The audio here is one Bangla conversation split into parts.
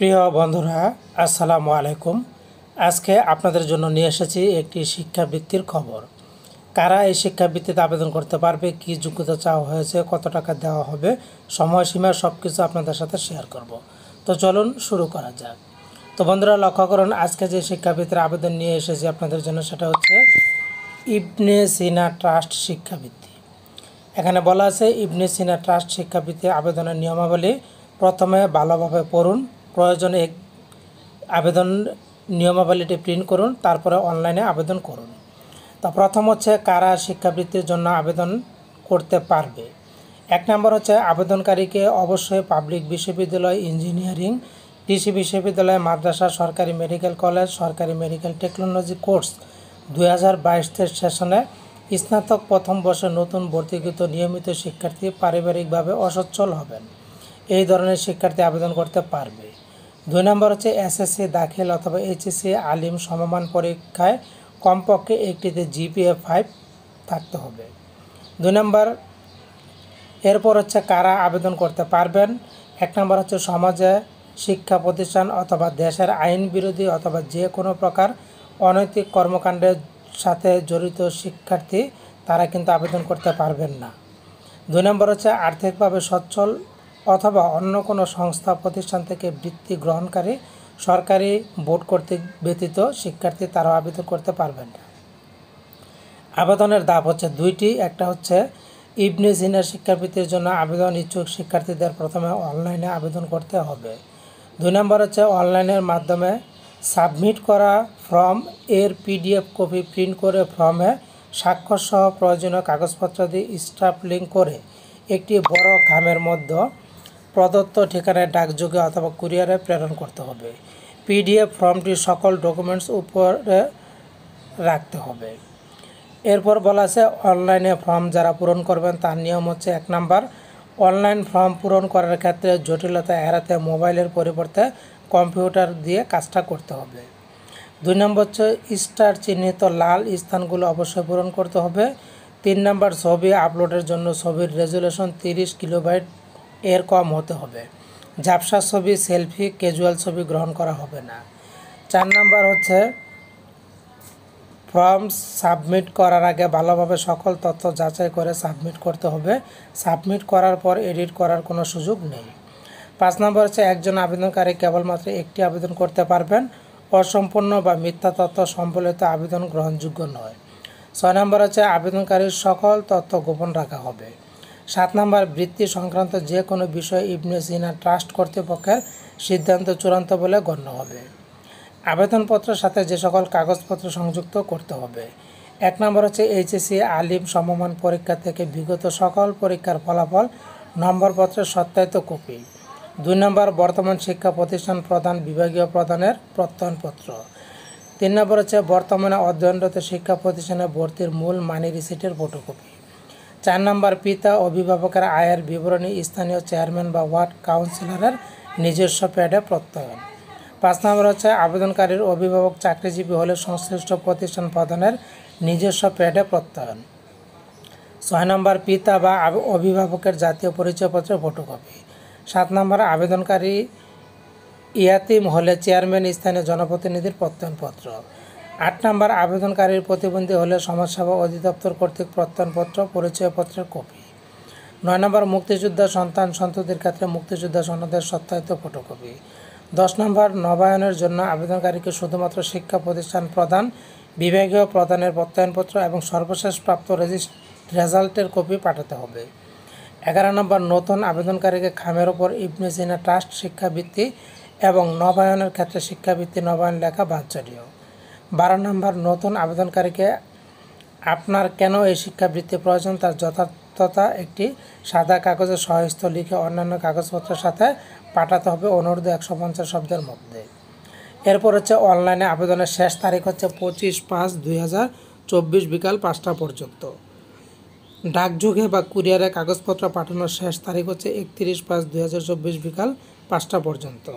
প্রিয় বন্ধুরা, আসসালামু আলাইকুম। আজকে আপনাদের জন্য নিয়ে এসেছি একটি শিক্ষাবৃত্তির খবর। কারা এই শিক্ষাবৃত্তিতে আবেদন করতে পারবে, কী যোগ্যতা চাওয়া হয়েছে, কত টাকা দেওয়া হবে, সময়সীমা সব কিছু আপনাদের সাথে শেয়ার করব। তো চলুন শুরু করা যাক। তো বন্ধুরা, লক্ষ্য করুন, আজকে যে শিক্ষাবৃত্তির আবেদন নিয়ে এসেছি আপনাদের জন্য, সেটা হচ্ছে ইবনে সিনা ট্রাস্ট শিক্ষাবৃত্তি। এখানে বলা আছে ইবনে সিনা ট্রাস্ট শিক্ষাবৃত্তি আবেদনের নিয়মাবলী। প্রথমে ভালোভাবে পড়ুন, প্রয়োজনে আবেদন নিয়মাবলীটি প্রিন্ট করুন, তারপরে অনলাইনে আবেদন করুন। তো প্রথম হচ্ছে কারা শিক্ষাবৃত্তির জন্য আবেদন করতে পারবে। এক নম্বর হচ্ছে আবেদনকারীকে অবশ্যই পাবলিক বিশ্ববিদ্যালয়, ইঞ্জিনিয়ারিং, কৃষি বিশ্ববিদ্যালয়, মাদ্রাসা, সরকারি মেডিকেল কলেজ, সরকারি মেডিকেল টেকনোলজি কোর্স 2022 সেশনে স্নাতক প্রথম বর্ষে নতুন ভর্তিকৃত নিয়মিত শিক্ষার্থী পারিবারিকভাবে অসচ্ছল হবেন, এই ধরনের শিক্ষার্থী আবেদন করতে পারবে। 2 নম্বর হচ্ছে এসএসসি দাখিল অথবা এইচএসসি আলিম সমমান পরীক্ষায় কমপক্ষে একটিতে জিপিএ 5 থাকতে হবে। 2 নম্বর, এরপর হচ্ছে কারা আবেদন করতে পারবেন। 1 নম্বর হচ্ছে সমাজে, শিক্ষা প্রতিষ্ঠান অথবা দেশের আইন বিরোধী অথবা যে কোনো প্রকার অনৈতিক কর্মকাণ্ডের সাথে জড়িত শিক্ষার্থী, তারা কিন্তু আবেদন করতে পারবেন না। 2 নম্বর হচ্ছে আর্থিকভাবে সচ্ছল অথবা অন্য কোনো সংস্থা প্রতিষ্ঠান থেকে বৃত্তি গ্রহণকারী সরকারি বোর্ড কর্তৃক ব্যতীত শিক্ষার্থী, তারাও আবেদন করতে পারবেন না। আবেদনের ধাপ হচ্ছে 2টি। একটা হচ্ছে ইবনে সিনা শিক্ষাবৃত্তির জন্য আবেদন ইচ্ছুক শিক্ষার্থীদের প্রথমে অনলাইনে আবেদন করতে হবে। 2 নম্বর হচ্ছে অনলাইনের মাধ্যমে সাবমিট করা ফর্ম এর পিডিএফ কপি প্রিন্ট করে ফর্মে স্বাক্ষরসহ প্রয়োজনীয় কাগজপত্র দিয়ে স্ট্যাম্পলিং করে একটি বড় খামের মধ্যে প্রদত্ত ঠিকানায় ডাকযোগে অথবা কুরিয়ারে প্রেরণ করতে হবে। পিডিএফ ফর্মটি সকল ডকুমেন্টস উপরে রাখতে হবে। এরপর বলা আছে অনলাইনে ফর্ম যারা পূরণ করবেন তার নিয়ম হচ্ছে 1 নম্বর, অনলাইন ফর্ম পূরণ করার ক্ষেত্রে জটিলতা এড়াতে মোবাইলের পরিবর্তে কম্পিউটার দিয়ে কাজটা করতে হবে। 2 নম্বর হচ্ছে স্টার চিহ্নিত লাল স্থানগুলো অবশ্যই পূরণ করতে হবে। 3 নম্বর, ছবি আপলোডের জন্য ছবির রেজুলেশন 30 কিলোবাইট এর কম হতে হবে। ঝাপসা ছবি, সেলফি, ক্যাজুয়াল ছবি গ্রহণ করা হবে না। 4 নম্বর হচ্ছে ফর্ম সাবমিট করার আগে ভালোভাবে সকল তথ্য যাচাই করে সাবমিট করতে হবে। সাবমিট করার পর এডিট করার কোনো সুযোগ নেই। 5 নম্বর হচ্ছে একজন আবেদনকারী কেবলমাত্র একটি আবেদন করতে পারবেন। অসম্পূর্ণ বা মিথ্যা তথ্য সম্বলিত আবেদন গ্রহণযোগ্য নয়। 6 নম্বর হচ্ছে আবেদনকারীর সকল তথ্য গোপন রাখা হবে। 7 নম্বর, বৃত্তি সংক্রান্ত যে কোনো বিষয়ে ইবনে সিনা ট্রাস্ট কর্তৃপক্ষের সিদ্ধান্ত চূড়ান্ত বলে গণ্য হবে। আবেদনপত্রের সাথে যে সকল কাগজপত্র সংযুক্ত করতে হবে। 1 নম্বর হচ্ছে এইচএসসি আলিম সমমান পরীক্ষা থেকে বিগত সকল পরীক্ষার ফলাফল, নম্বরপত্রের সত্যায়িত কপি। 2 নম্বর, বর্তমান শিক্ষা প্রতিষ্ঠান প্রদান বিভাগীয় প্রদানের প্রত্যয়নপত্র। 3 নম্বর হচ্ছে বর্তমানে অধ্যয়নরত শিক্ষা প্রতিষ্ঠানে ভর্তির মূল মানি রিসিটের ফটোকপি। 4 নম্বর, পিতা অভিভাবকের আয়ের বিবরণী স্থানীয় চেয়ারম্যান বা ওয়ার্ড কাউন্সিলরের নিজস্ব প্যাডে প্রত্যয়ন। 5 নম্বর হচ্ছে আবেদনকারীর অভিভাবক চাকরিজীবী হলে সংশ্লিষ্ট প্রতিষ্ঠান প্রদানের নিজস্ব প্যাডে প্রত্যয়ন। 6 নম্বর, পিতা বা অভিভাবকের জাতীয় পরিচয়পত্রের ফটোকপি। 7 নম্বর, আবেদনকারী ইয়াতিম হলে চেয়ারম্যান স্থানীয় জনপ্রতিনিধির প্রত্যয়নপত্র। 8 নম্বর, আবেদনকারীর প্রতিবন্ধী হলে সমাজসেবা অধিদপ্তর কর্তৃক প্রত্যয়নপত্র, পরিচয়পত্রের কপি। 9 নম্বর, মুক্তিযোদ্ধা সন্তান সন্ততির ক্ষেত্রে মুক্তিযোদ্ধা সনদের সত্যায়িত ফটোকপি। 10 নম্বর, নবায়নের জন্য আবেদনকারীকে শুধুমাত্র শিক্ষা প্রতিষ্ঠান প্রদান, বিভাগীয় প্রদানের প্রত্যয়নপত্র এবং সর্বশেষ প্রাপ্ত রেজাল্টের কপি পাঠাতে হবে। 11 নম্বর, নতুন আবেদনকারীকে খামের ওপর ইবনে সিনা ট্রাস্ট শিক্ষাবৃত্তি এবং নবায়নের ক্ষেত্রে শিক্ষাবৃত্তি নবায়ন লেখা বাঞ্ছনীয়। 12 নম্বর, নতুন আবেদনকারীকে আপনার কেন এই শিক্ষাবৃত্তি প্রয়োজন তার যথার্থতা একটি সাদা কাগজে সহস্ত লিখে অন্যান্য কাগজপত্রের সাথে পাঠাতে হবে, অনুরোধে 150 শব্দের মধ্যে। এরপর হচ্ছে অনলাইনে আবেদনের শেষ তারিখ হচ্ছে 25/5/2024 বিকাল 5টা পর্যন্ত। ডাকযোগে বা কুরিয়ারে কাগজপত্র পাঠানোর শেষ তারিখ হচ্ছে 31/5/2024 বিকাল 5টা পর্যন্ত।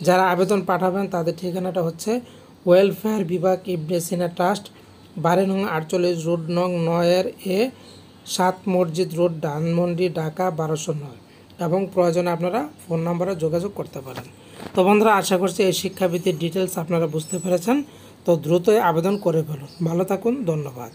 যারা আবেদন পাঠাবেন তাদের ঠিকানাটা হচ্ছে ওয়েলফেয়ার বিভাগ, ইবনে সিনা ট্রাস্ট, বাড়ি নং 48, রোড নং 9 এ 7 মসজিদ রোড, ধানমন্ডি, ঢাকা 1209 এবং প্রয়োজনে আপনারা ফোন নম্বরে যোগাযোগ করতে পারেন। তো বন্ধুরা, আশা করছি এই শিক্ষাবৃত্তির ডিটেলস আপনারা বুঝতে পেরেছেন। তো দ্রুতই আবেদন করে ফেলুন। ভালো থাকুন, ধন্যবাদ।